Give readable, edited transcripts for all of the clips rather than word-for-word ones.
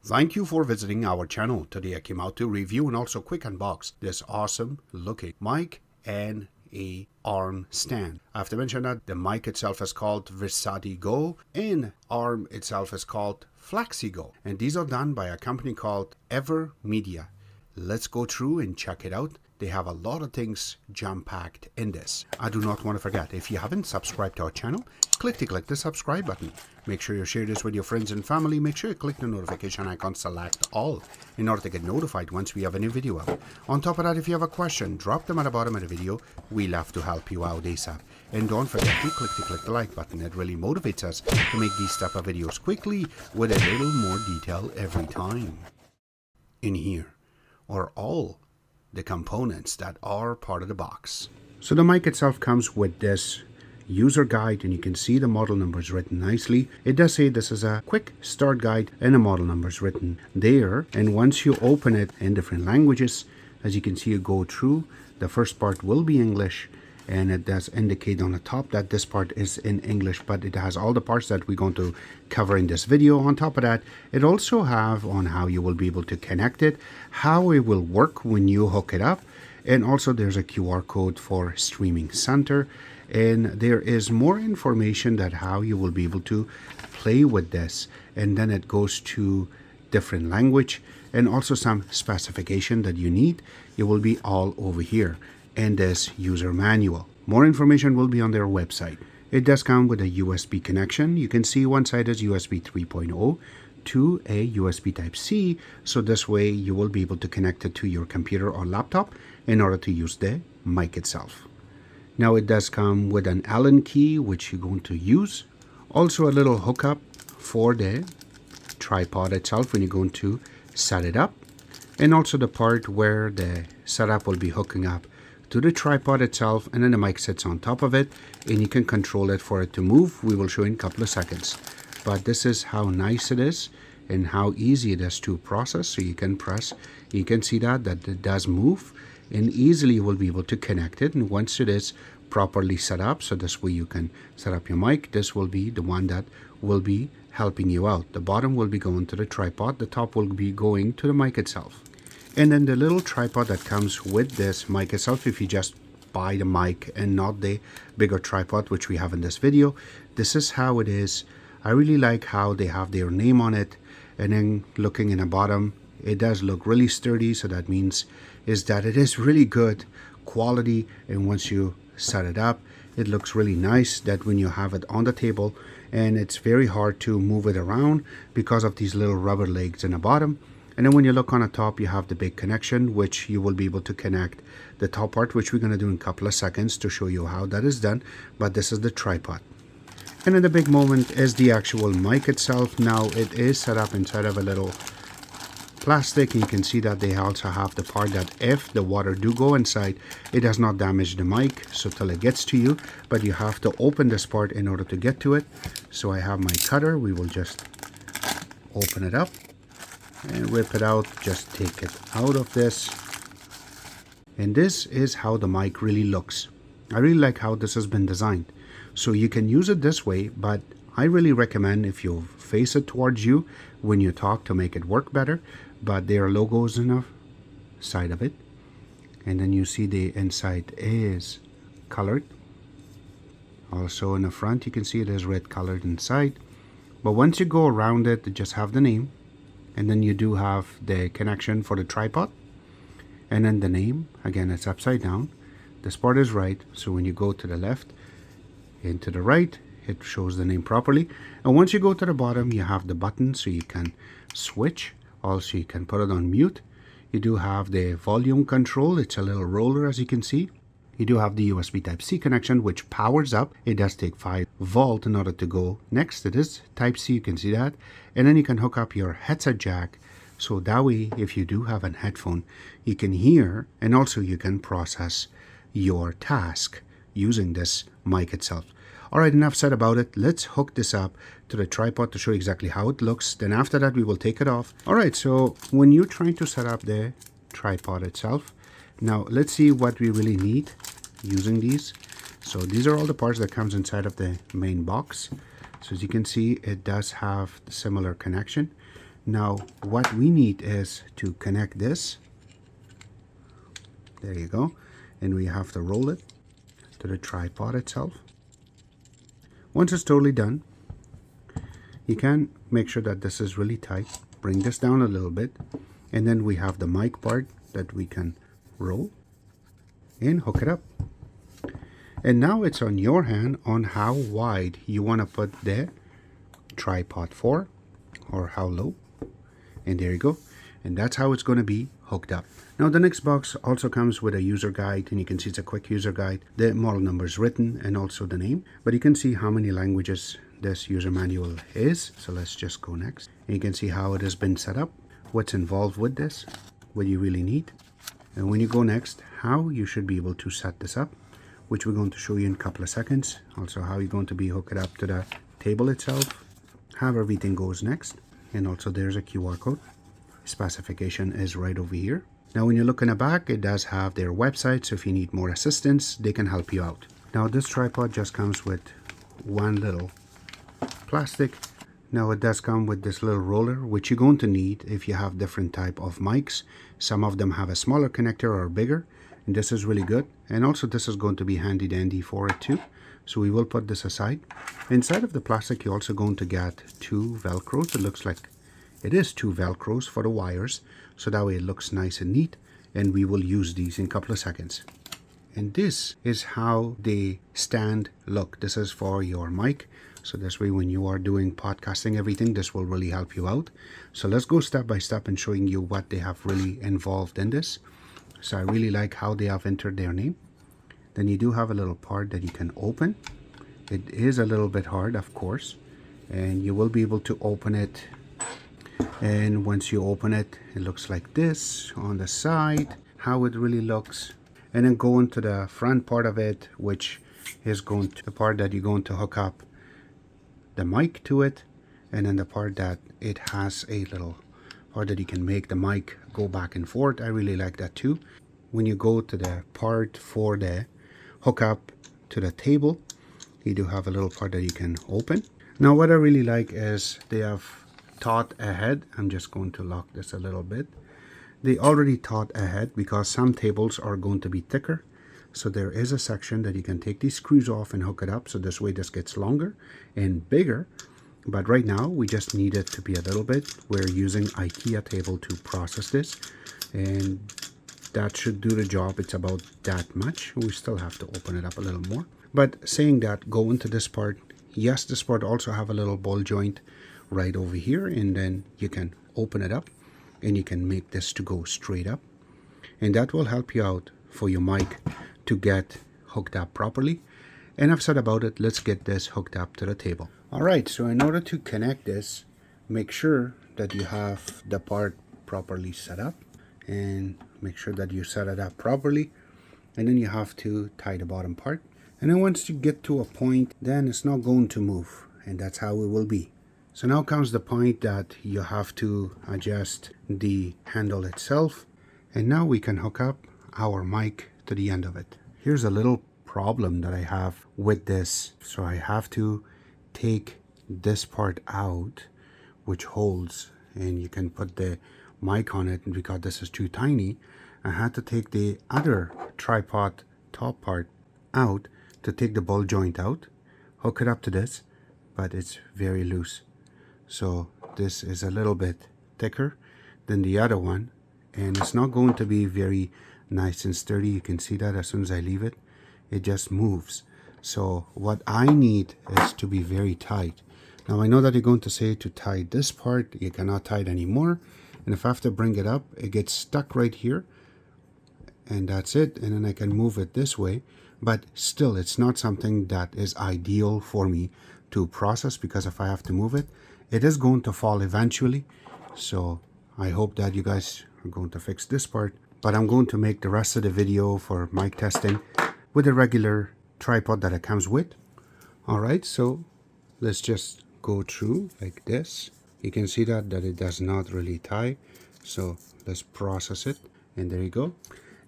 Thank you for visiting our channel. Today I came out to review and also quick unbox this awesome looking mic and a arm stand. I have to mention that the mic itself is called Versati Go and arm itself is called Flexi Go. And these are done by a company called AVerMedia. Let's go through and check it out. They have a lot of things jam-packed in this. I do not want to forget, if you haven't subscribed to our channel, click the subscribe button. Make sure you share this with your friends and family. Make sure you click the notification icon, select all, in order to get notified once we have a new video up. On top of that, if you have a question, drop them at the bottom of the video. We love to help you out ASAP. And don't forget to click the like button. It really motivates us to make these type of videos quickly with a little more detail every time. In here are all the components that are part of the box. So the mic itself comes with this user guide, and you can see the model numbers written nicely. It does say this is a quick start guide and the model numbers written there. And once you open it in different languages, as you can see, you go through. The first part will be English, and it does indicate on the top that this part is in English, but it has all the parts that we're going to cover in this video. On top of that, it also have on how you will be able to connect it, how it will work when you hook it up, and also there's a QR code for streaming center, and there is more information that how you will be able to play with this, and then it goes to different language and also some specification that you need. It will be all over here and this user manual. More information will be on their website. It does come with a USB connection. You can see one side is USB 3.0 to a USB Type-C, so this way you will be able to connect it to your computer or laptop in order to use the mic itself. Now it does come with an Allen key which you're going to use. Also a little hookup for the tripod itself when you're going to set it up, and also the part where the setup will be hooking up to the tripod itself, and then the mic sits on top of it and you can control it for it to move. We will show you in a couple of seconds, but this is how nice it is and how easy it is to process. So you can press, you can see that it does move, and easily you will be able to connect it. And once it is properly set up, so this way you can set up your mic, this will be the one that will be helping you out. The bottom will be going to the tripod, the top will be going to the mic itself. And then the little tripod that comes with this mic itself, if you just buy the mic and not the bigger tripod which we have in this video, this is how it is. I really like how they have their name on it, and then looking in the bottom, it does look really sturdy, so that means is that it is really good quality. And once you set it up, it looks really nice that when you have it on the table, and it's very hard to move it around because of these little rubber legs in the bottom. And then when you look on the top, you have the big connection, which you will be able to connect the top part, which we're going to do in a couple of seconds to show you how that is done. But this is the tripod. And then the big moment is the actual mic itself. Now it is set up inside of a little plastic, and you can see that they also have the part that if the water do go inside, it does not damage the mic, so till it gets to you. But you have to open this part in order to get to it. So I have my cutter. We will just open it up and rip it out. Just take it out of this, and this is how the mic really looks. I really like how this has been designed. So you can use it this way, but I really recommend if you face it towards you when you talk to make it work better. But there are logos in the side of it, and then you see the inside is colored. Also in the front you can see it is red colored inside, but once you go around it, you just have the name. And then you do have the connection for the tripod, and then the name, again it's upside down. This part is right, so when you go to the left and to the right, it shows the name properly. And once you go to the bottom, you have the button so you can switch. Also you can put it on mute. You do have the volume control. It's a little roller, as you can see. You do have the USB Type-C connection, which powers up. It does take 5 volt in order to go. Next it is Type-C, you can see that. And then you can hook up your headset jack, so that way if you do have an headphone, you can hear, and also you can process your task using this mic itself. Alright, enough said about it. Let's hook this up to the tripod to show you exactly how it looks. Then after that we will take it off. Alright, so when you're trying to set up the tripod itself, now let's see what we really need using these. So these are all the parts that comes inside of the main box. So as you can see, it does have the similar connection. Now what we need is to connect this. There you go. And we have to roll it to the tripod itself. Once it's totally done, you can make sure that this is really tight. Bring this down a little bit. And then we have the mic part that we can roll and hook it up. And now it's on your hand on how wide you want to put the tripod for, or how low. And there you go. And that's how it's going to be hooked up. Now the next box also comes with a user guide, and you can see it's a quick user guide. The model number is written and also the name, but you can see how many languages this user manual is. So let's just go next. And you can see how it has been set up, what's involved with this, what you really need. And when you go next, how you should be able to set this up, which we're going to show you in a couple of seconds. Also how you're going to be hooked up to the table itself, how everything goes next. And also there's a QR code. Specification is right over here. Now when you look in the back, it does have their website, so if you need more assistance, they can help you out. Now this tripod just comes with one little plastic. Now it does come with this little roller, which you're going to need if you have different type of mics. Some of them have a smaller connector or bigger, and this is really good. And also this is going to be handy dandy for it too. So we will put this aside. Inside of the plastic, you're also going to get two Velcros. It looks like it is two Velcros for the wires, so that way it looks nice and neat, and we will use these in a couple of seconds. And this is how the stand look. This is for your mic, so this way when you are doing podcasting everything, this will really help you out. So let's go step by step and showing you what they have really involved in this. So I really like how they have entered their name. Then you do have a little part that you can open. It is a little bit hard, of course, and you will be able to open it. And once you open it, it looks like this on the side, how it really looks. And then go into the front part of it, which is going to the part that you're going to hook up the mic to it. And then the part that it has a little part that you can make the mic go back and forth. I really like that too. When you go to the part for the hookup to the table, you do have a little part that you can open. Now what I really like is they have thought ahead. I'm just going to lock this a little bit. They already thought ahead because some tables are going to be thicker. So there is a section that you can take these screws off and hook it up. So this way this gets longer and bigger. But right now we just need it to be a little bit. We're using IKEA table to process this, and that should do the job. It's about that much. We still have to open it up a little more. But saying that, go into this part. Yes, this part also have a little ball joint right over here, and then you can open it up and you can make this to go straight up, and that will help you out for your mic to get hooked up properly. Enough said about it. Let's get this hooked up to the table. Alright, so in order to connect this, make sure that you have the part properly set up, and make sure that you set it up properly, and then you have to tie the bottom part. And then once you get to a point, then it's not going to move, and that's how it will be. So now comes the point that you have to adjust the handle itself, and now we can hook up our mic to the end of it. Here's a little problem that I have with this. So I have to take this part out, which holds, and you can put the mic on it, and because this is too tiny, I had to take the other tripod top part out to take the ball joint out, hook it up to this, but it's very loose. So this is a little bit thicker than the other one, and it's not going to be very nice and sturdy. You can see that as soon as I leave it, it just moves. So what I need is to be very tight. Now I know that you're going to say to tie this part, you cannot tie it anymore, and if I have to bring it up, it gets stuck right here, and that's it. And then I can move it this way, but still it's not something that is ideal for me to process, because if I have to move it, it is going to fall eventually. So I hope that you guys are going to fix this part, but I'm going to make the rest of the video for mic testing with a regular tripod that it comes with. Alright, so let's just go through like this. You can see that it does not really tie, so let's process it, and there you go.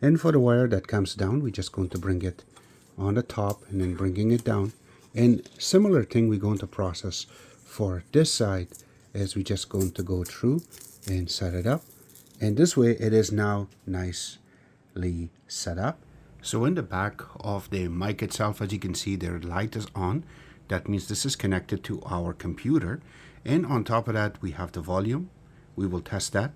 And for the wire that comes down, we're just going to bring it on the top and then bringing it down. And similar thing we're going to process for this side is we're just going to go through and set it up. And this way it is now nicely set up. So in the back of the mic itself, as you can see, their light is on. That means this is connected to our computer. And on top of that, we have the volume. We will test that.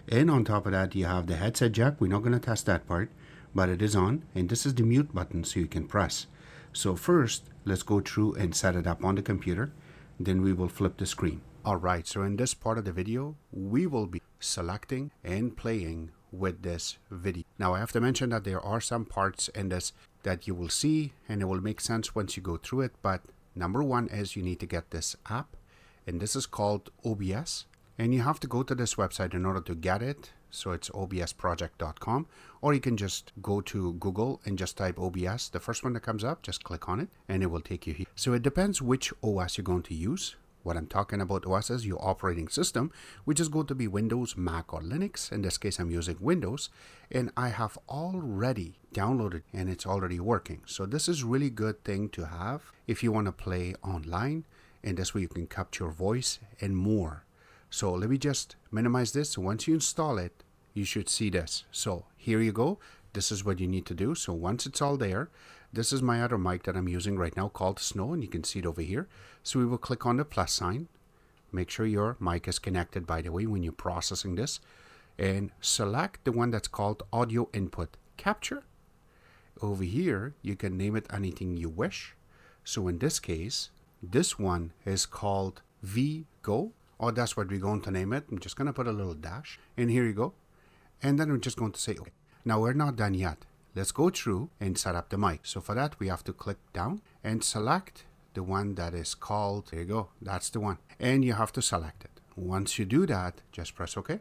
And on top of that, you have the headset jack. We're not going to test that part, but it is on. And this is the mute button, so you can press. So first, let's go through and set it up on the computer. Then we will flip the screen. Alright, so in this part of the video, we will be selecting and playing with this video. Now I have to mention that there are some parts in this that you will see and it will make sense once you go through it. But number one is you need to get this app, and this is called OBS. And you have to go to this website in order to get it. So it's obsproject.com, or you can just go to Google and just type OBS. The first one that comes up, just click on it and it will take you here. So it depends which OS you're going to use. What I'm talking about OS is your operating system, which is going to be Windows, Mac, or Linux. In this case, I'm using Windows, and I have already downloaded and it's already working. So this is really good thing to have if you want to play online, and this way you can capture voice and more. So let me just minimize this. Once you install it, you should see this. So here you go. This is what you need to do. So once it's all there, this is my other mic that I'm using right now called Snow, and you can see it over here. So we will click on the plus sign. Make sure your mic is connected, by the way, when you're processing this, and select the one that's called Audio Input Capture. Over here, you can name it anything you wish. So in this case, this one is called Go. Oh, that's what we're going to name it. I'm just going to put a little dash. And here you go. And then we're just going to say, okay. Now we're not done yet. Let's go through and set up the mic. So for that, we have to click down and select the one that is called, there you go. That's the one. And you have to select it. Once you do that, just press OK.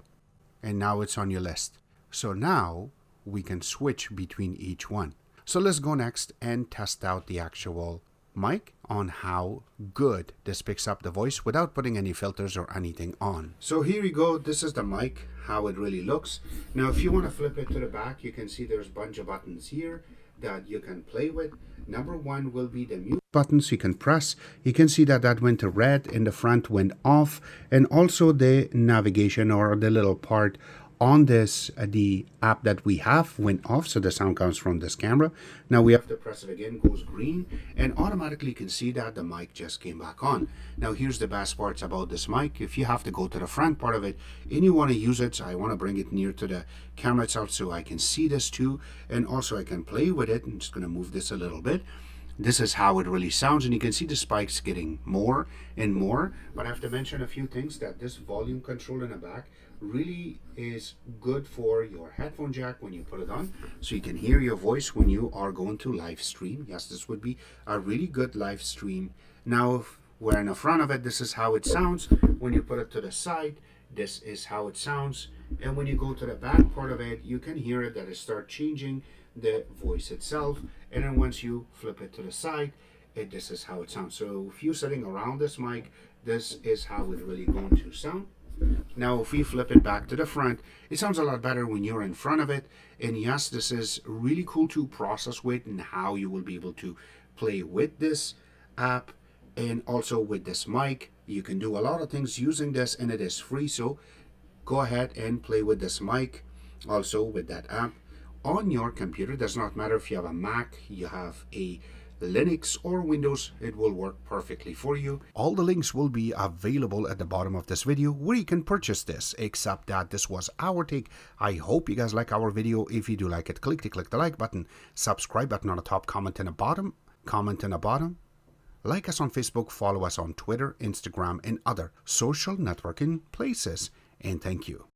And now it's on your list. So now we can switch between each one. So let's go next and test out the actual mic on how good this picks up the voice without putting any filters or anything on. So here you go. This is the mic, how it really looks. Now if you want to flip it to the back, you can see there's a bunch of buttons here that you can play with. Number one will be the mute buttons you can press. You can see that that went to red and the front went off, and also the navigation or the little part on this, the app that we have went off, so the sound comes from this camera. Now we have to press it again, goes green, and automatically you can see that the mic just came back on. Now here's the best parts about this mic. If you have to go to the front part of it and you want to use it, so I want to bring it near to the camera itself so I can see this too, and also I can play with it. I'm just going to move this a little bit. This is how it really sounds, and you can see the spikes getting more and more. But I have to mention a few things, that this volume control in the back really is good for your headphone jack when you put it on, so you can hear your voice when you are going to live stream. Yes, this would be a really good live stream. Now if we're in the front of it, this is how it sounds. When you put it to the side, this is how it sounds. And when you go to the back part of it, you can hear it that it starts changing the voice itself. And then once you flip it to the side, this is how it sounds. So if you're sitting around this mic, this is how it's really going to sound. Now if we flip it back to the front, it sounds a lot better when you're in front of it. And yes, this is really cool to process with, and how you will be able to play with this app and also with this mic. You can do a lot of things using this, and it is free. So go ahead and play with this mic, also with that app on your computer. Does not matter if you have a Mac, you have a Linux or Windows, it will work perfectly for you. All the links will be available at the bottom of this video where you can purchase this, except that this was our take. I hope you guys like our video. If you do like it, click the like button, subscribe button on the top, comment in the bottom, like us on Facebook, follow us on Twitter, Instagram, and other social networking places. And thank you.